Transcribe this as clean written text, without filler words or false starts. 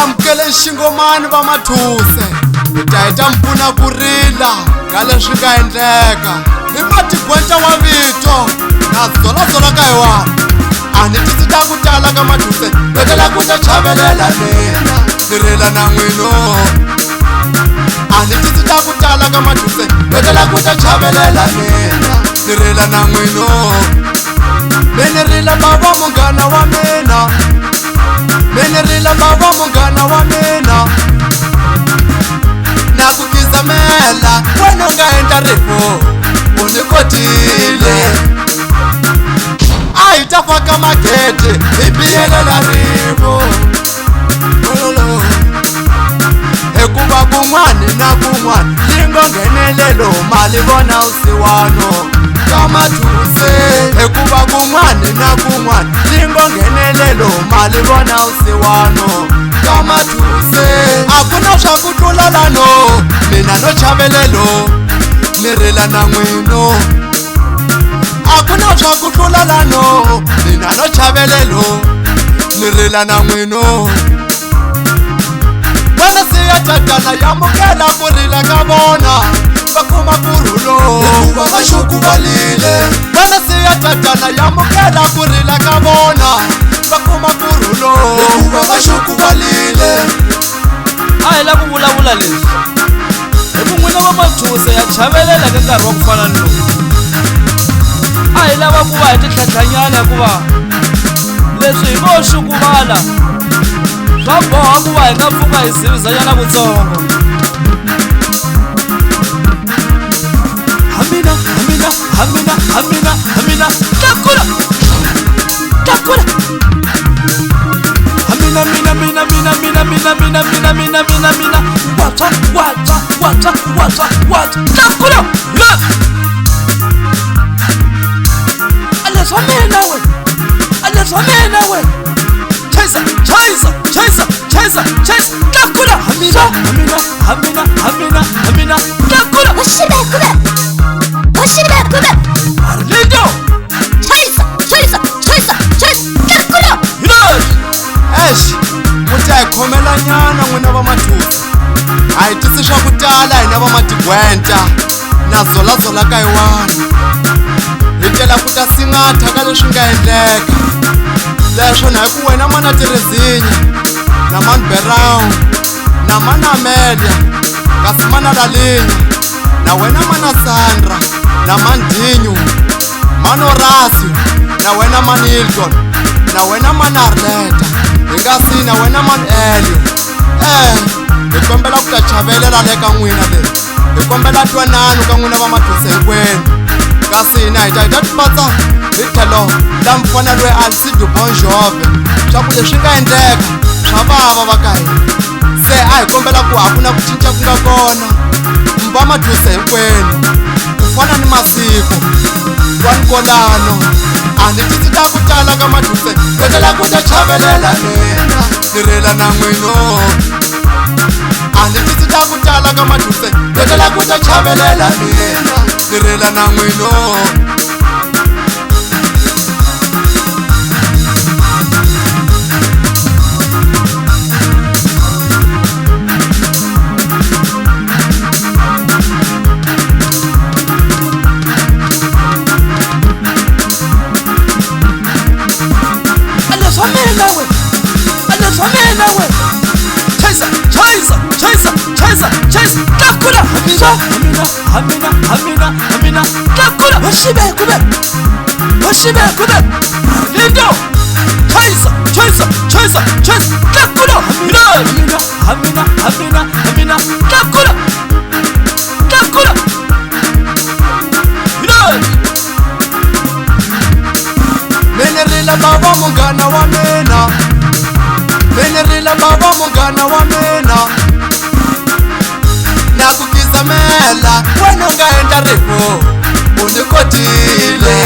Amukele xingomani va Mathuse hi ta mpfuna ku rila ka leswi nga endleka hi matigwenta wa vito na zolazola ka yiwani a ni tisi ta ku tala ka Mathuse vekela ku ta chavelela mina ni rila na n'wino a ni tisi ta ku tala ka Mathuse vekela ku ta chavelela mina ni rila na n'wino beni rila bava munghana wa mina beni rila bava munghana wa mina na ku kizamela wena u nga endla rifu u ni kotile a hi ta faka magede hi biyelela rifu hikuva kun'wani na kun'wani yi ngo nghenelelo mali vona usiwano ka Mathuse hikuva kun'wani na kun'wani yi ngo nghenelelo mali vona usiwano ka Mathuse a ku na swa ku tlula lano mina no chavelelo ni rila na n'wino a ku na swa ku tlula lano mina no chavelelo ni rila na n'wino wena siya tatana yamukela ku rila ka vona va kuma kurhulo hikuva va xukuvalile wena siya tatana yamukela ku rila ka vona va kuma kurhulo hikuva va xukuvalile a hi la ku vulavula leswi hi ku n'wina va Mathuse ya chavelela ka nkarhi wa ku fana ni lowu a hi lava ku va hi titlhantlhanyana hikuva leswi hi vo xukuvala swa boha ku va hi nga pfuka hi zivizanyana vutsongo hamina tlakula mina watsa tlakula aleswa mina we chaisa tlakula hamina tlakula Hoshibekube Arlindo chaisa tlakula Eish muti a hi khomela nyana n'wina va Mathuse a hi tisi swa ku tala hina va matigwenta na zolazola ka yiwani hi tela ku ta singatha ka leswi nga endleka leswo na hi ku wena mana Terezinya na mani Brown na mana Amelia kasi mana Lalinya na wena mana Sandra na Mandinyu mano Rasio na wena mani Hilton na wena mana Arleta hingasi na wena mani Elio hi kombela ku ta chavelela le ka n'wina leri hi kombela ntwanano ka n'wina va Mathuse hinkwenu kasi hina hi ta tipatsa hi tlhelo la mfana loyi Ansi du Bonjobe swa ku leswi nga endleka swa vava va ka hina se a hi kombela ku a ku na ku cinca ku nga kona va Mathuse hinkwenu ku fana ni masiku wa nkolano a ni tisi ta ku tala ka Mathuse vekela ku ta chavelela mina ni rila na n'wino a ni tisi ta ku tala ka Mathuse vekela ku ta chavelela mina ni rila na n'wino mina we chaisa tlakula hamina tlakula hoshibekube Arlindo chaisa tlakula hamina tlakula beni rila bava munghana wa mina beni rila bava munghana wa mina na ku kizamela wena u nga endla rifu u ni kotile